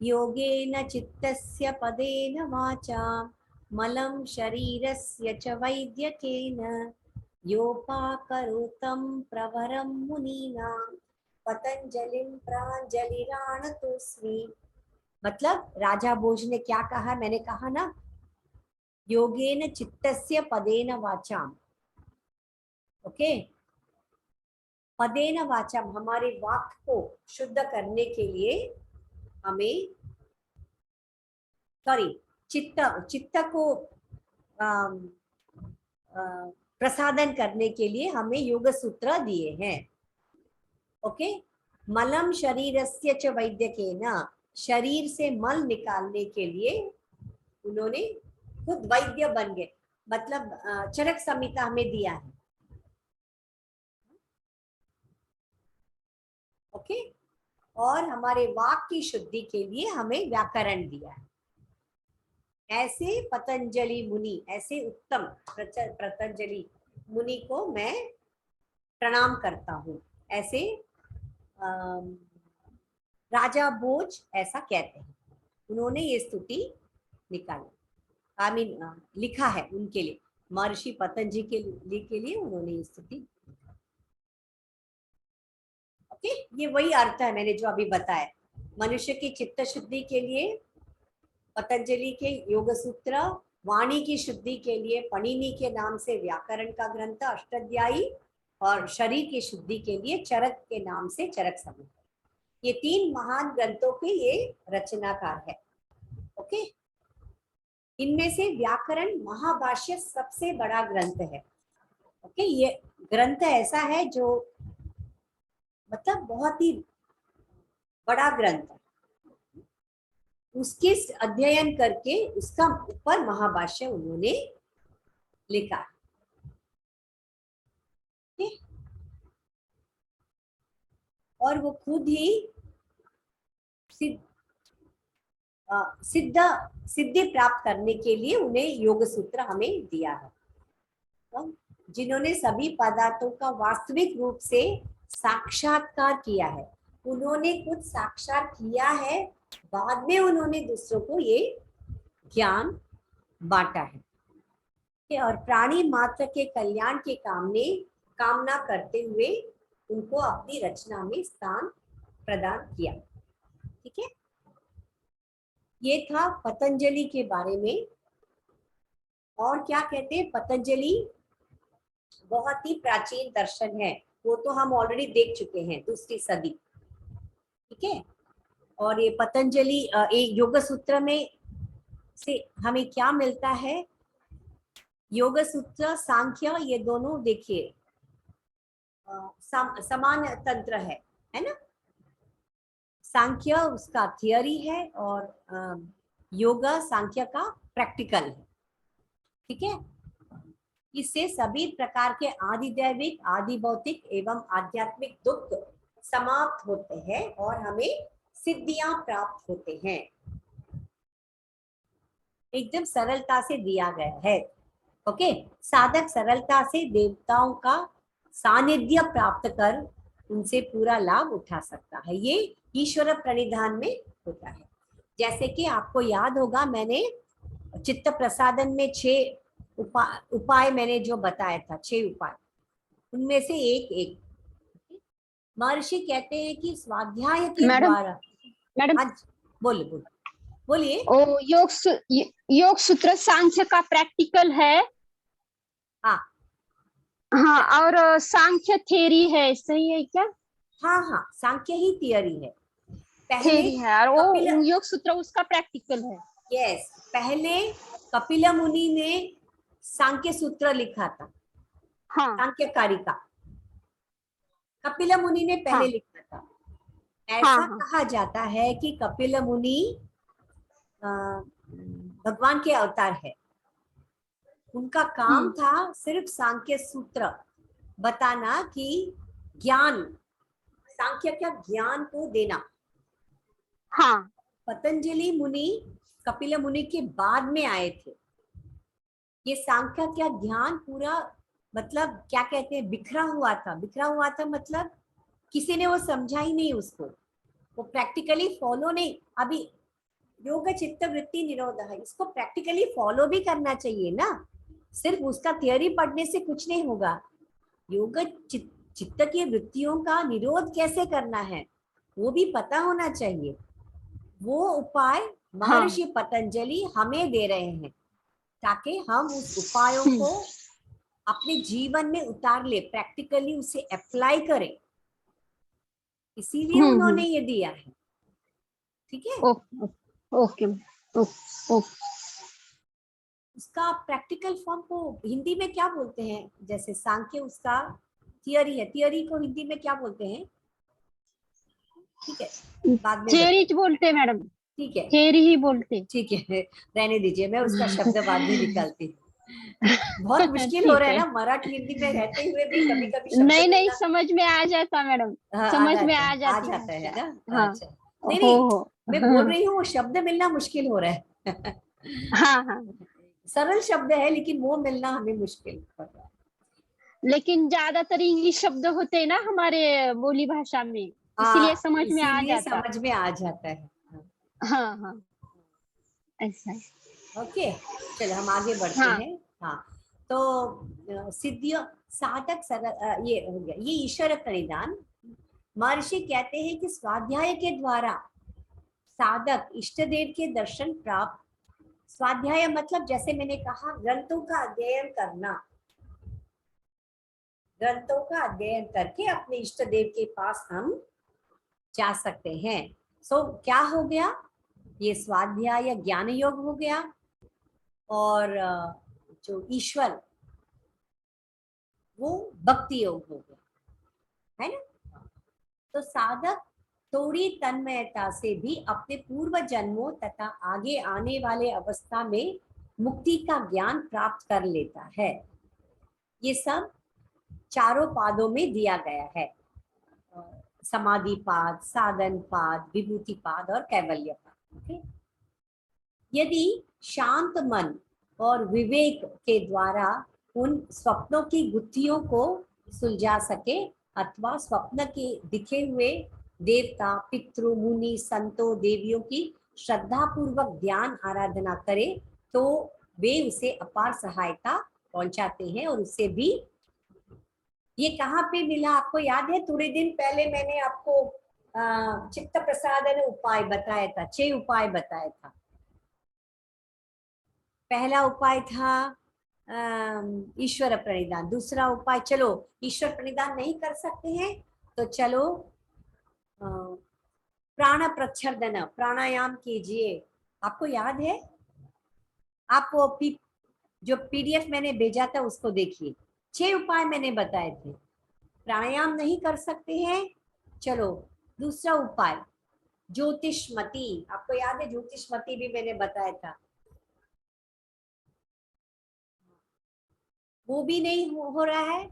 योगेन चित्तस्य पदेन वाचा मलं शरीरस्य च वैद्यकेन योपाकरोतं प्रवरं मुनीनां पतंजलिं प्राञ्जलिरानतोऽस्मि। मतलब राजा भोज ने क्या कहा? मैंने कहा ना, योगेन चित्तस्य पदेन वाचाम। ओके, पदेन वाचाम, हमारे वाक् को शुद्ध करने के लिए हमें, सॉरी, चित्त को प्रसादन करने के लिए हमें योग सूत्र दिए हैं। ओके, मलम शरीरस्य च वैद्यकेन, शरीर से मल निकालने के लिए उन्होंने खुद वैद्य बन गए, मतलब चरक संहिता हमें दिया है। ओके, और हमारे वाक की शुद्धि के लिए हमें व्याकरण दिया है। ऐसे पतंजलि मुनि, ऐसे उत्तम पतंजलि मुनि को मैं प्रणाम करता हूँ। ऐसे राजा भोज ऐसा कहते हैं, उन्होंने ये स्तुति निकाली, आई मीन लिखा है उनके लिए, महर्षि पतंजलि के लिए उन्होंने ये स्तुति। ओके, ये वही अर्थ है मैंने जो अभी बताया। मनुष्य की चित्त शुद्धि के लिए पतंजलि के योग सूत्र, वाणी की शुद्धि के लिए पणिनि के नाम से व्याकरण का ग्रंथ अष्टाध्यायी, और शरीर की शुद्धि के लिए चरक के नाम से चरक संहिता। ये 3 महान ग्रंथों के ये रचनाकार है। ओके, इनमें से व्याकरण महाभाष्य सबसे बड़ा ग्रंथ है। ओके, ये ग्रंथ ऐसा है जो मतलब बहुत ही बड़ा ग्रंथ है। उसके अध्ययन करके उसका ऊपर महाभाष्य उन्होंने लिखा। और वो खुद ही सिद्धि प्राप्त करने के लिए उन्हें योग सूत्र हमें दिया है, जिन्होंने सभी पदार्थों का वास्तविक रूप से साक्षात्कार किया है। उन्होंने खुद साक्षात किया है, बाद में उन्होंने दूसरों को ये ज्ञान बांटा है। और प्राणी मात्र के कल्याण के कामना करते हुए उनको अपनी रचना में स्थान प्रदान किया। ठीक है, ये था पतंजलि के बारे में। और क्या कहते हैं, पतंजलि बहुत ही प्राचीन दर्शन है, वो तो हम ऑलरेडी देख चुके हैं, 2री सदी। ठीक है, और ये पतंजलि एक योग सूत्र में से हमें क्या मिलता है, योग सूत्र सांख्य ये दोनों देखिए समान तंत्र है ना। सांख्य उसका थियरी है और योग सांख्य का प्रैक्टिकल है। ठीक है, इससे सभी प्रकार के आदि दैविक, आदि भौतिक एवं आध्यात्मिक दुख समाप्त होते हैं और हमें सिद्धियां प्राप्त होते हैं। एकदम सरलता से दिया गया है। ओके, साधक सरलता से देवताओं का सानिध्य प्राप्त कर उनसे पूरा लाभ उठा सकता है। ये ईश्वर प्रणिधान में होता है। जैसे कि आपको याद होगा, मैंने चित्त प्रसादन में 6 उपाय मैंने जो बताया था, 6 उपाय, उनमें से एक महर्षि कहते हैं कि स्वाध्याय के द्वारा। मैडम आज बोलिए। ओ योग सूत्र सांख्य का प्रैक्टिकल है। हाँ हाँ, और सांख्य थ्योरी है, सही है क्या? हाँ, सांख्य ही थियरी है। पहले थ्योरी है और वो योग सूत्र उसका प्रैक्टिकल है। यस, पहले कपिल मुनि ने सांख्य सूत्र लिखा था। हाँ, सांख्य कारिका कपिल मुनि ने पहले लिखा था। ऐसा कहा जाता है कि कपिल मुनि भगवान के अवतार है। उनका काम था सिर्फ सांख्य सूत्र बताना कि ज्ञान, सांख्य का ज्ञान को देना। हाँ, पतंजलि मुनि कपिल मुनि के बाद में आए थे। ये सांख्य का ज्ञान पूरा मतलब क्या कहते हैं, बिखरा हुआ था मतलब किसी ने वो समझा ही नहीं उसको, वो प्रैक्टिकली फॉलो नहीं। अभी योग चित्त वृत्ति निरोध है, इसको प्रैक्टिकली फॉलो भी करना चाहिए ना। सिर्फ उसका थियरी पढ़ने से कुछ नहीं होगा। योग चित्त की वृत्तियों का निरोध कैसे करना है वो भी पता होना चाहिए। वो उपाय महर्षि पतंजलि हमें दे रहे हैं ताकि हम उस उपायों को अपने जीवन में उतार ले, प्रैक्टिकली उसे अप्लाई करें। इसीलिए उन्होंने ये दिया है। ठीक है, ओके। उसका प्रैक्टिकल फॉर्म को हिंदी में क्या बोलते हैं? जैसे सांख्य उसका थियरी है, थियरी को हिंदी में क्या बोलते हैं? ठीक है, बाद में थेरी बोलते हैं मैडम, ठीक है, थेरी ही बोलते। ठीक है, रहने दीजिए, मैं उसका शब्द बाद में निकालती हूँ। बहुत मुश्किल हो रहा है ना, मराठी हिंदी में रहते हुए भी कभी कभी शब्द नहीं नहीं, मिलना। समझ में आ जाता मैडम, हाँ, समझ में आ आ जाती जाता है भाषा। ना। हाँ, अच्छा, नहीं हो नहीं, हो। मैं बोल रही हूँ वो शब्द मिलना मुश्किल हो रहा है। हाँ हाँ, सरल शब्द है लेकिन वो मिलना हमें मुश्किल पड़ रहा है। लेकिन ज्यादातर इंग्लिश शब्द होते हैं ना हमारे बोली भाषा में, इसीलिए हाँ, समझ में आ इसीलिए जाता। समझ में आ जाता है। हाँ हाँ, ऐसा है। ओके, चलो हम आगे बढ़ते हाँ हैं। हाँ, तो सिद्धियों, साधक सरल, ये हो गया, ये ईश्वर प्रणिधान। महर्षि कहते हैं कि स्वाध्याय के द्वारा साधक इष्ट देव के दर्शन प्राप्त, स्वाध्याय मतलब जैसे मैंने कहा ग्रंथों का अध्ययन करना, ग्रंथों का अध्ययन करके अपने इष्ट देव के पास हम जा सकते हैं। सो क्या हो गया, ये स्वाध्याय या ज्ञान योग हो गया, और जो ईश्वर वो भक्ति योग हो गया, है ना। तो साधक थोड़ी तन्मयता से भी अपने पूर्व जन्मों तथा आगे आने वाले अवस्था में मुक्ति का ज्ञान प्राप्त कर लेता है। ये सब चारों पादों में दिया गया है, समाधि पाद, साधन पाद, विभूति पाद और कैवल्य पाद। ओके, यदि शांत मन और विवेक के द्वारा उन स्वप्नों की गुत्थियों को सुलझा सके, अथवा स्वप्न के दिखे हुए देवता, पितृ, मुनि, संतों, देवियों की श्रद्धा पूर्वक ध्यान आराधना करे, तो वे उसे अपार सहायता पहुंचाते हैं। और उससे भी, ये कहाँ पे मिला आपको याद है, थोड़े दिन पहले मैंने आपको चित्त प्रसादन उपाय बताया था, 6 उपाय बताया था। पहला उपाय था ईश्वर प्रणिधान, दूसरा उपाय, चलो ईश्वर प्रणिधान नहीं कर सकते हैं तो चलो प्राण प्रच्छर्दन, प्राणायाम कीजिए। आपको याद है, आप वो जो पीडीएफ मैंने भेजा था उसको देखिए, 6 उपाय मैंने बताए थे। प्राणायाम नहीं कर सकते हैं, चलो दूसरा उपाय ज्योतिषमती, आपको याद है ज्योतिषमती भी मैंने बताया था, वो भी नहीं हो रहा है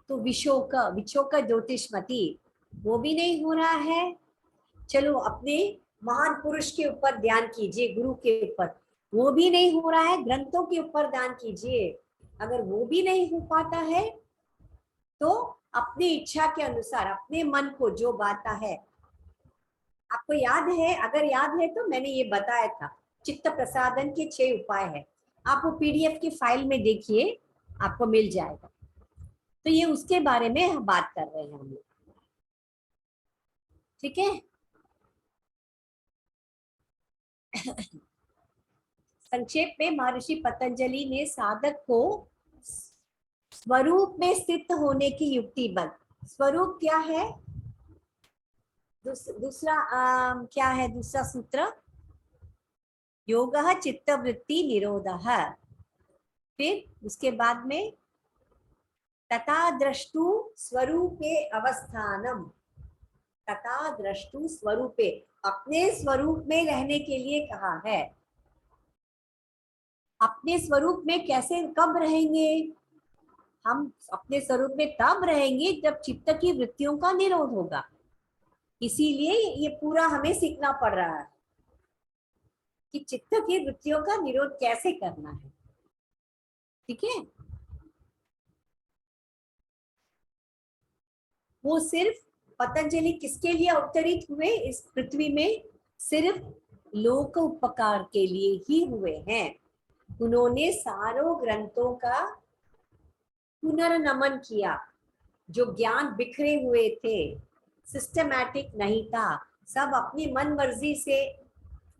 तो विशोक, विशोक ज्योतिषमती, वो भी नहीं हो रहा है, चलो अपने महान पुरुष के ऊपर ध्यान कीजिए, गुरु के ऊपर, वो भी नहीं हो रहा है, ग्रंथों के ऊपर ध्यान कीजिए, अगर वो भी नहीं हो पाता है तो अपनी इच्छा के अनुसार अपने मन को जो बाता है, आपको याद है, अगर याद है तो मैंने ये बताया था, चित्त प्रसादन के 6 उपाय है, आप वो पीडीएफ की फाइल में देखिए, आपको मिल जाएगा। तो ये उसके बारे में हम बात कर रहे हैं हम लोग, ठीक है। संक्षेप में महर्षि पतंजलि ने साधक को स्वरूप में स्थित होने की युक्ति बल, स्वरूप क्या है, दूसरा क्या है दूसरा सूत्र, योगः चित्तवृत्ति निरोधः, फिर उसके बाद में तथा द्रष्टु स्वरूपे अवस्थानम, तथा द्रष्टु स्वरूपे, अपने स्वरूप में रहने के लिए कहा है। अपने स्वरूप में कैसे, कब रहेंगे हम, अपने स्वरूप में तब रहेंगे जब चित्त की वृत्तियों का निरोध होगा। इसीलिए ये पूरा हमें सीखना पड़ रहा है कि चित्त की वृत्तियों का निरोध कैसे करना है, ठीक है। वो सिर्फ पतंजलि किसके लिए अवतरित हुए इस पृथ्वी में, सिर्फ लोक उपकार के लिए ही हुए हैं। उन्होंने सारों ग्रंथों का पुनर्नमन किया, जो ज्ञान बिखरे हुए थे, सिस्टमैटिक नहीं था, सब अपनी मन मर्जी से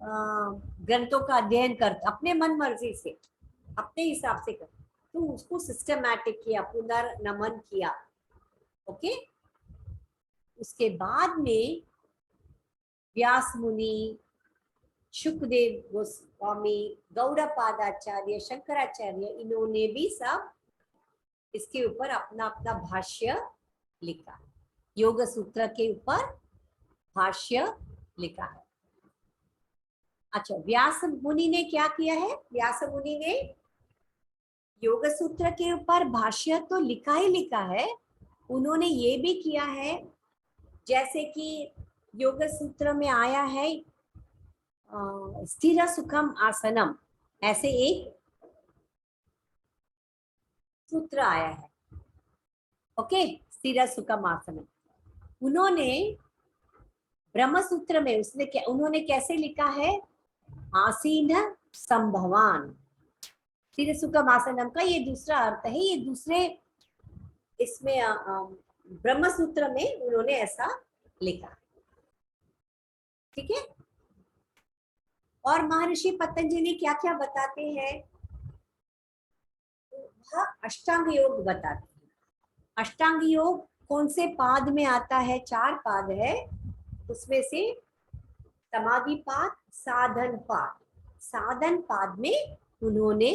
ग्रंथों का अध्ययन करते, अपने मन मर्जी से अपने हिसाब से कर, तो उसको सिस्टमैटिक किया, पुनर्नमन किया। ओके, उसके बाद में व्यास मुनि, शुकदेव गोस्वामी, गौड़पादाचार्य, शंकराचार्य, इन्होंने भी सब इसके ऊपर अपना अपना भाष्य लिखा, योग सूत्र के ऊपर भाष्य लिखा है। अच्छा, व्यास मुनि ने क्या किया है? व्यास मुनि ने योग सूत्र के ऊपर भाष्य तो लिखा ही लिखा है, उन्होंने ये भी किया है, जैसे कि योग सूत्र में आया है स्थिर सुखम आसनम, ऐसे एक सूत्र आया है। ओके, स्थिर सुखम आसनम उन्होंने ब्रह्म सूत्र में उन्होंने कैसे लिखा है? आसीन संभवान। स्थिर सुखम आसनम का ये दूसरा अर्थ है, ये दूसरे इसमें ब्रह्म सूत्र में उन्होंने ऐसा लिखा। ठीक है। और महर्षि पतंजलि क्या क्या बताते हैं? वह अष्टांग योग बताते हैं। अष्टांग योग कौन से पाद में आता है? 4 पाद है, उसमें से समाधि पाद, साधन पाद। साधन पाद में उन्होंने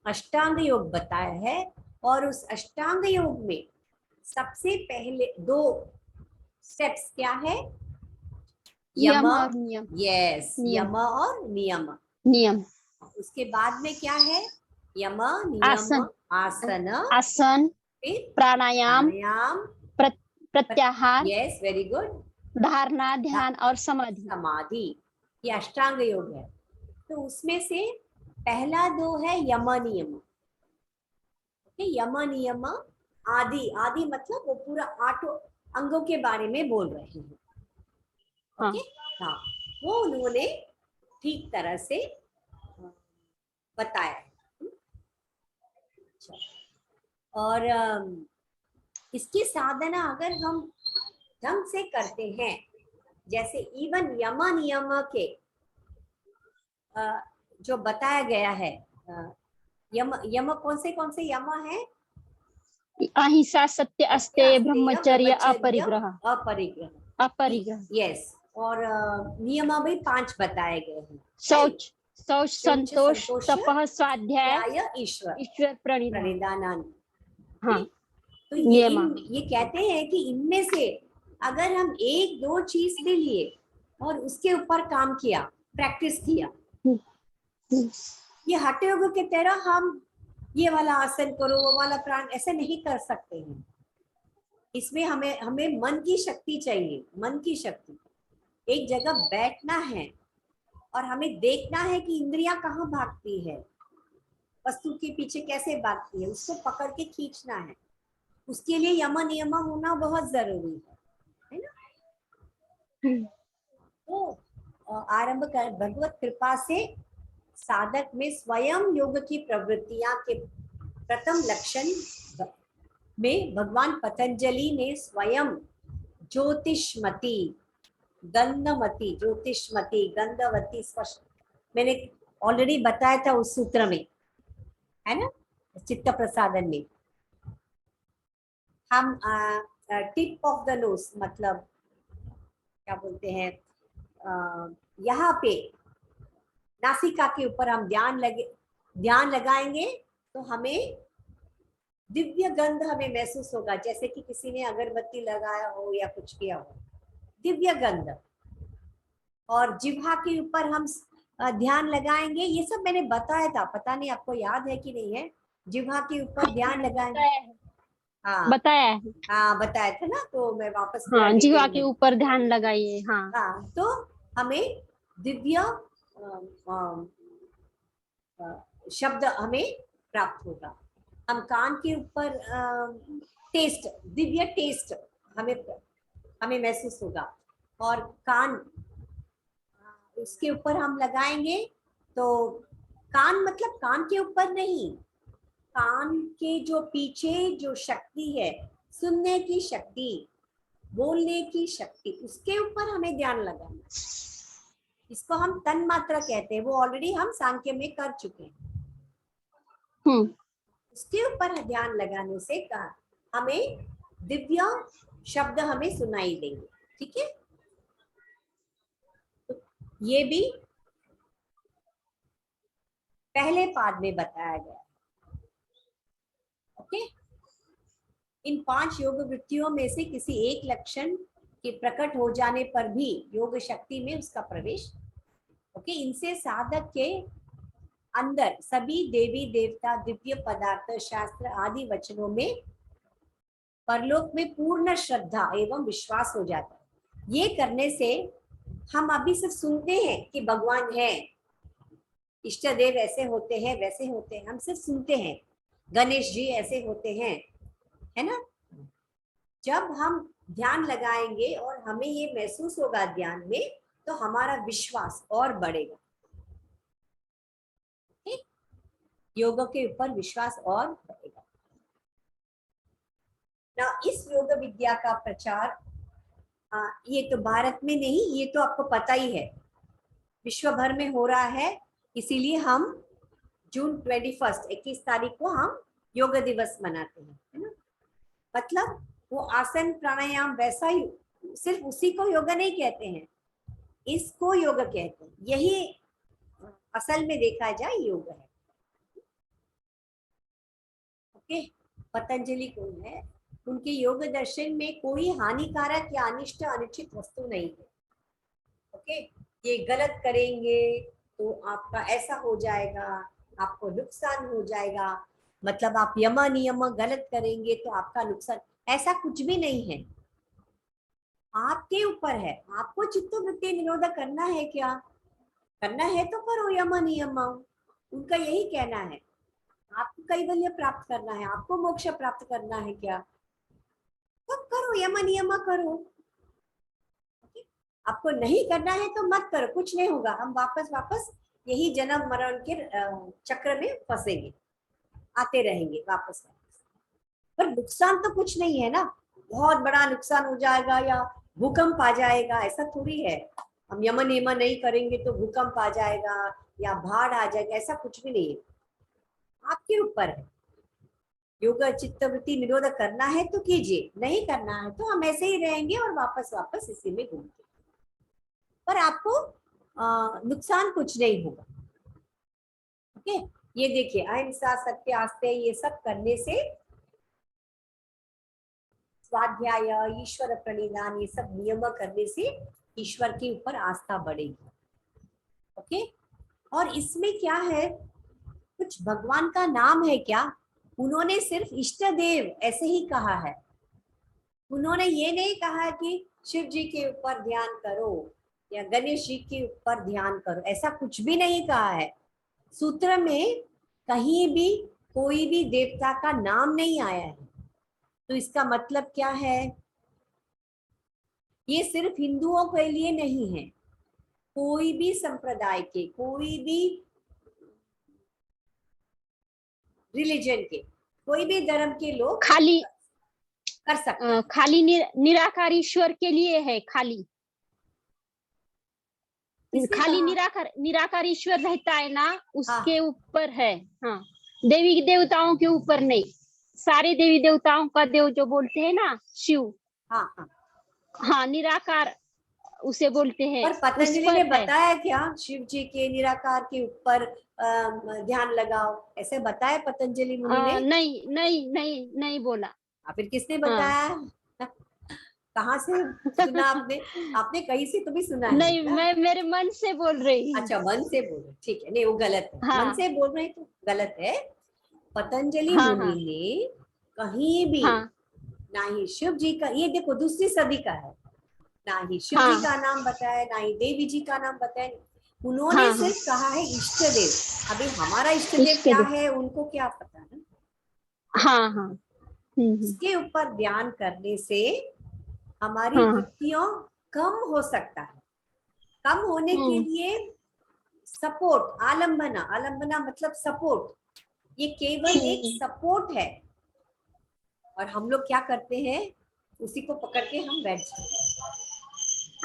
अष्टांग योग बताया है, और उस अष्टांग योग में सबसे पहले 2 स्टेप्स क्या है? यम और नियम। यस, यम और नियम। नियम। उसके बाद में क्या है? यम, नियम, आसन, आसन, प्राणायाम, प्रत्याहार, यस, वेरी गुड, धारणा, ध्यान और समाधि। समाधि, ये अष्टांग योग है। तो उसमें से पहला 2 है यम नियम। यम नियम आदि, आदि मतलब वो पूरा 8 अंगों के बारे में बोल रहे हैं। ओके, हाँ, वो उन्होंने ठीक तरह से बताया। और इसकी साधना अगर हम ढंग से करते हैं, जैसे इवन यम नियम के जो बताया गया है, यम, यम कौन से यम है? अहिंसा, सत्य, अस्तेय, ब्रह्मचर्य, अपरिग्रह। अपरिग्रह, यस। और नियम भी 5 बताए गए हैं। शौच, संतोष, तपः, स्वाध्याय, ईश्वर प्रणिधान। हाँ, तो ये कहते हैं कि इनमें से अगर हम 1-2 चीज भी लिए और उसके ऊपर काम किया, प्रैक्टिस किया, ये हठ योग के तरह हम ये वाला आसन करो, वो वाला प्राण ऐसे नहीं कर सकते हैं। इसमें हमें मन की शक्ति चाहिए, मन की शक्ति। एक जगह बैठना है और हमें देखना है कि इंद्रियां कहाँ भागती है, वस्तु के पीछे कैसे भागती है, उसको पकड़ के खींचना है। उसके लिए यम नियम होना बहुत जरूरी है ना। तो आरंभ कर भगवत कृपा से साधक में स्वयं योग की प्रवृत्तियां के प्रथम लक्षण में भगवान पतंजलि ने स्वयं ज्योतिषमती, गंधमती, ज्योतिषमती, गंधवती स्पष्ट मैंने ऑलरेडी बताया था उस सूत्र में, है ना, चित्त प्रसादन में। हम टिप ऑफ द नोज मतलब क्या बोलते हैं, यहाँ पे नासिका के ऊपर हम ध्यान लगाएंगे तो हमें दिव्य गंध हमें महसूस होगा, जैसे कि किसी ने अगरबत्ती लगाया हो या कुछ किया हो, दिव्य गंध। और जिह्वा के ऊपर हम ध्यान लगाएंगे, ये सब मैंने बताया था, पता नहीं आपको याद है कि नहीं है। जिह्वा के ऊपर ध्यान लगाएंगे, हाँ बताया था ना, तो मैं वापस जिह्वा के ऊपर ध्यान लगाइए। हाँ, तो हमें दिव्य शब्द हमें प्राप्त होगा। हम कान के ऊपर टेस्ट, दिव्य टेस्ट हमें महसूस होगा। और कान, उसके ऊपर हम लगाएंगे तो कान मतलब कान के ऊपर नहीं, कान के जो पीछे जो शक्ति है, सुनने की शक्ति, बोलने की शक्ति, उसके ऊपर हमें ध्यान लगाना। इसको हम तन मात्रा कहते हैं, वो ऑलरेडी हम सांख्य में कर चुके हैं। उसके ऊपर ध्यान लगाने से हमें दिव्य शब्द हमें सुनाई देंगे। ठीक है, तो ये भी पहले पाद में बताया गया। ओके, इन 5 योग वृत्तियों में से किसी एक लक्षण कि प्रकट हो जाने पर भी योग शक्ति में उसका प्रवेश। ओके, इनसे साधक के अंदर सभी देवी देवता, दिव्य पदार्थ, शास्त्र आदि वचनों में परलोक में पूर्ण श्रद्धा एवं विश्वास हो जाता है। ये करने से हम अभी सिर्फ सुनते हैं कि भगवान है, इष्ट देव ऐसे होते हैं, वैसे होते हैं, हम सिर्फ सुनते हैं, गणेश जी ऐसे होते हैं, है ना। जब हम ध्यान लगाएंगे और हमें ये महसूस होगा ध्यान में, तो हमारा विश्वास और बढ़ेगा। ठीक? योग के ऊपर विश्वास और बढ़ेगा ना। इस योग विद्या का प्रचार ये तो भारत में नहीं, ये तो आपको पता ही है, विश्व भर में हो रहा है। इसीलिए हम जून 21 तारीख को हम योग दिवस मनाते हैं, है ना। मतलब वो आसन प्राणायाम वैसा ही, सिर्फ उसी को योग नहीं कहते हैं, इसको योग कहते हैं। यही असल में देखा जाए योग है। ओके, पतंजलि कौन है? उनके योग दर्शन में कोई हानिकारक या अनिष्ट अनुचित वस्तु नहीं है। ओके, ये गलत करेंगे तो आपका ऐसा हो जाएगा, आपको नुकसान हो जाएगा, मतलब आप यम नियम गलत करेंगे तो आपका नुकसान, ऐसा कुछ भी नहीं है। आपके ऊपर है, आपको चित्तवृत्ति निरोध करना है। क्या करना है तो करो यम नियम, उनका यही कहना है। आपको कैवल्य प्राप्त करना है, आपको मोक्ष प्राप्त करना है, क्या तो करो यम नियम करो। आपको नहीं करना है तो मत करो, कुछ नहीं होगा। हम वापस यही जन्म मरण के चक्र में फंसेंगे, आते रहेंगे वापस। पर नुकसान तो कुछ नहीं है ना, बहुत बड़ा नुकसान हो जाएगा या भूकंप आ जाएगा, ऐसा थोड़ी है। हम यम नियम नहीं करेंगे तो भूकंप आ जाएगा या बाढ़ आ जाएगा, ऐसा कुछ भी नहीं है। आपके ऊपर है। योग चित्तवृत्ति निरोध करना है तो कीजिए, नहीं करना है तो हम ऐसे ही रहेंगे और वापस इसी में घूमते, पर आपको नुकसान कुछ नहीं होगा। ओके, ये देखिए अहिंसा, सत्य, आस्ते, ये सब करने से, स्वाध्याय, ईश्वर प्रणिधान, ये सब नियम करने से ईश्वर के ऊपर आस्था बढ़ेगी। ओके, और इसमें क्या है, कुछ भगवान का नाम है क्या? उन्होंने सिर्फ इष्ट देव ऐसे ही कहा है। उन्होंने ये नहीं कहा कि शिव जी के ऊपर ध्यान करो या गणेश जी के ऊपर ध्यान करो, ऐसा कुछ भी नहीं कहा है। सूत्र में कहीं भी कोई भी देवता का नाम नहीं आया है। तो इसका मतलब क्या है? ये सिर्फ हिंदुओं के लिए नहीं है, कोई भी संप्रदाय के, कोई भी रिलीजन के, कोई भी धर्म के लोग खाली कर सकते हैं। खाली निराकार ईश्वर के लिए है। खाली निराकार ईश्वर रहता है ना, उसके ऊपर है। हाँ, देवी देवताओं के ऊपर नहीं। सारे देवी देवताओं का देव जो बोलते हैं ना, शिव, हाँ निराकार उसे बोलते हैं। पर पतंजलि ने बताया क्या शिव जी के निराकार के ऊपर ध्यान लगाओ, ऐसे बताया पतंजलि मुनि ने? नहीं बोला। फिर किसने बताया? कहाँ से सुना आपने? आपने कहीं से तो भी सुना है? नहीं, मैं मेरे मन से बोल रही हूँ। अच्छा, मन से बोल रहे, ठीक है। नहीं, वो गलत है। हाँ। मन से बोल रहे तो गलत है। पतंजलि मुनि ने कहीं भी ना ही शिव जी का, ये देखो दूसरी सदी का है, ना ही शिव जी का नाम बताया, ना ही देवी जी का नाम बताया। उन्होंने सिर्फ कहा है इष्ट देव। अभी हमारा इष्ट देव क्या है उनको क्या पता है? हाँ। इसके ऊपर ध्यान करने से हमारी वृत्तियों कम हो सकता है। कम होने के लिए सपोर्ट, आलंबना मतलब सपोर्ट, ये केवल एक सपोर्ट है। और हम लोग क्या करते हैं, उसी को पकड़ के हम बैठ जाते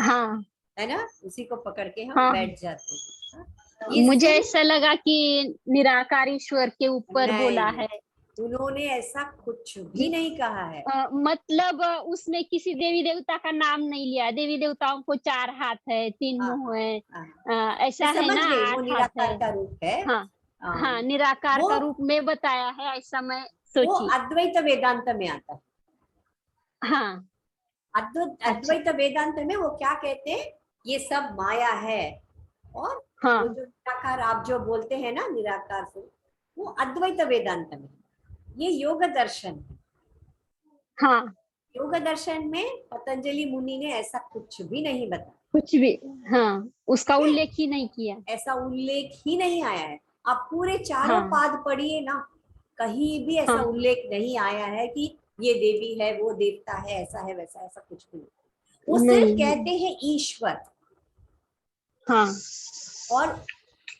हैं, है ना, उसी को पकड़ के हम बैठ जाते हैं। मुझे ऐसा लगा कि निराकार ईश्वर के ऊपर बोला है। उन्होंने ऐसा कुछ भी नहीं कहा है। मतलब उसमें किसी देवी देवता का नाम नहीं लिया। देवी देवताओं को 4 हाथ है, 3 मुंह है, ऐसा है ना, 8 हाथ है। का रूप है। हाँ, निराकार का रूप में बताया है, ऐसा मैं सोची। वो अद्वैत वेदांत में आता है। हाँ, अद्वैत वेदांत में वो क्या कहते हैं, ये सब माया है। और हाँ वो जो निराकार आप जो बोलते हैं ना, निराकार से, वो अद्वैत वेदांत में। ये योग दर्शन है। हाँ योग दर्शन में पतंजलि मुनि ने ऐसा कुछ भी नहीं बताया, कुछ भी, हाँ उसका उल्लेख ही नहीं किया। ऐसा उल्लेख ही नहीं आया है। आप पूरे चारों हाँ पाद पढ़िए ना, कहीं भी ऐसा हाँ उल्लेख नहीं आया है कि ये देवी है, वो देवता है, ऐसा है वैसा, ऐसा कुछ भी नहीं। वो सिर्फ नहीं, कहते हैं ईश्वर। हाँ और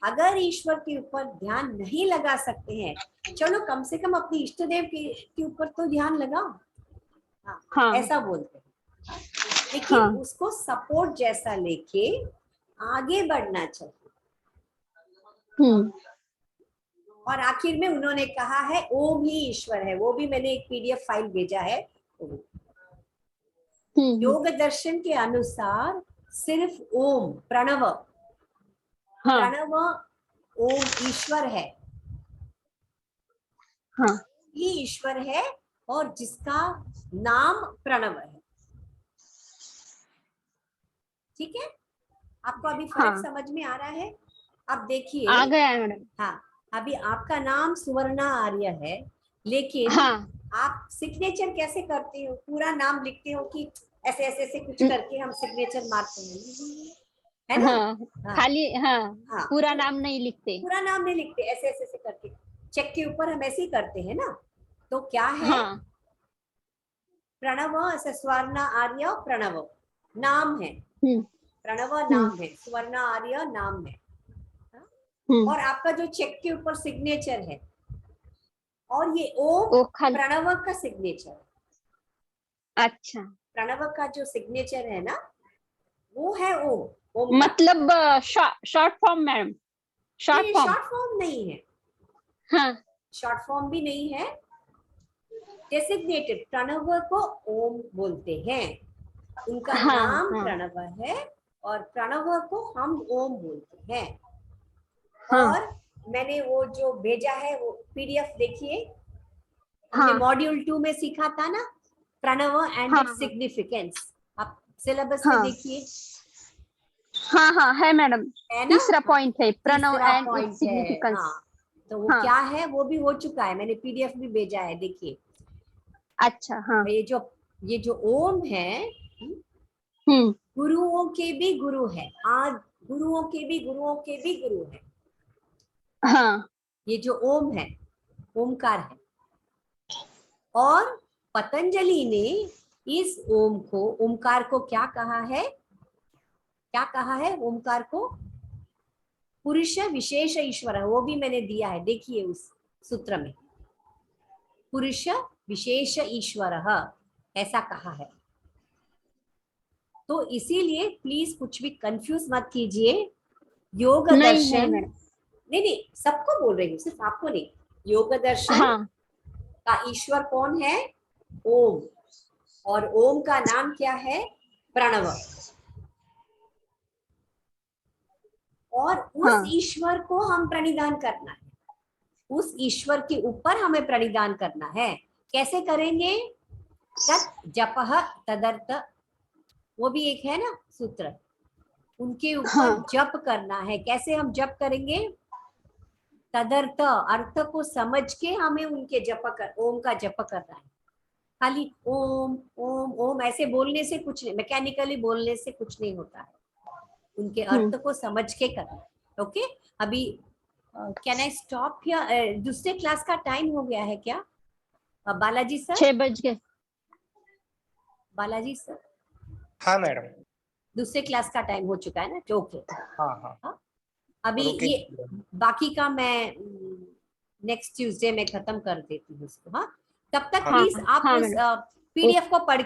अगर ईश्वर के ऊपर ध्यान नहीं लगा सकते हैं, चलो कम से कम अपने इष्ट देव के ऊपर तो ध्यान लगाओ। हाँ, हाँ ऐसा बोलते हैं। लेकिन हाँ उसको सपोर्ट जैसा लेके आगे बढ़ना चाहिए। और आखिर में उन्होंने कहा है ओम ही ईश्वर है। वो भी मैंने एक पीडीएफ फाइल भेजा है। योग दर्शन के अनुसार सिर्फ ओम, प्रणव, हाँ प्रणव ओम ईश्वर है। हाँ ये ईश्वर है और जिसका नाम प्रणव है। ठीक है, आपको अभी फर्क हाँ समझ में आ रहा है? अब देखिए, आ गया है मैडम। हाँ, अभी आपका नाम सुवर्णा आर्य है, लेकिन हाँ आप सिग्नेचर कैसे करते हो? पूरा नाम लिखते हो कि ऐसे ऐसे ऐसे कुछ करके हम सिग्नेचर मारते हैं, है ना? हाँ हाँ, खाली, हाँ हाँ, पूरा नाम नहीं लिखते। पूरा नाम नहीं लिखते, ऐसे ऐसे ऐसे करके चेक के ऊपर हम ऐसे ही करते हैं ना। तो क्या है, हाँ प्रणव, ऐसे स्वर्णा आर्य प्रणव नाम है, प्रणव नाम है, स्वर्णा आर्य नाम है। और आपका जो चेक के ऊपर सिग्नेचर है, और ये ओम प्रणव का सिग्नेचर है। अच्छा, प्रणव का जो सिग्नेचर है ना, वो है ओम। ओम मतलब short form madam, short form. Short form नहीं है। हाँ शॉर्ट फॉर्म भी नहीं है। डेसिग्नेटेड, प्रणव को ओम बोलते हैं, उनका हाँ नाम हाँ प्रणव है और प्रणव को हम ओम बोलते हैं। हाँ और मैंने वो जो भेजा है वो पीडीएफ देखिए। हमने हाँ मॉड्यूल 2 में सीखा था ना, प्रणव एंड इट्स सिग्निफिकेंस। आप सिलेबस में देखिए। हाँ हाँ है मैडम, है ना? तीसरा पॉइंट है प्रणव तीसरा एंड इट्स पॉइंट है। सिग्निफिकेंस। हाँ, तो वो क्या है, वो भी हो चुका है, मैंने पीडीएफ भी भेजा है, देखिए। अच्छा, हाँ ये जो ओम है, गुरुओं के भी गुरु है। आज गुरुओं के भी गुरुओं के भी गुरु है। हाँ ये जो ओम है, ओमकार है। और पतंजलि ने इस ओम को, ओमकार को क्या कहा है? क्या कहा है ओमकार को? पुरुष विशेष ईश्वर है। वो भी मैंने दिया है, देखिए उस सूत्र में, पुरुष विशेष ईश्वर ऐसा कहा है। तो इसीलिए प्लीज कुछ भी कंफ्यूज मत कीजिए। योग दर्शन नहीं, सबको बोल रही हूँ, सिर्फ आपको नहीं। योग दर्शन का ईश्वर कौन है? ओम। और ओम का नाम क्या है? प्रणव। और उस ईश्वर को हम प्रणिधान करना है, उस ईश्वर के ऊपर हमें प्रणिधान करना है। कैसे करेंगे? तत् जपः तदर्थ, वो भी एक है ना सूत्र, उनके ऊपर जप करना है। कैसे हम जप करेंगे? तदर्थ, अर्थ को समझ के हमें उनके जप कर, ओम का जप करना है। खाली ओम ओम ओम ऐसे बोलने से कुछ नहीं, मैकेनिकली बोलने से कुछ नहीं होता है, उनके अर्थ को समझ के करना है। ओके, अभी कैन आई स्टॉप हियर? दूसरे क्लास का टाइम हो गया है क्या बालाजी सर? 6 बज गए। बालाजी सर, हाँ मैडम, दूसरे क्लास का टाइम हो चुका है ना? ओके, हाँ। अभी ये बाकी का मैं नेक्स्ट ट्यूसडे में खत्म कर देती हूँ इसको। हाँ, तब तक प्लीज आप उस पीडीएफ को पढ़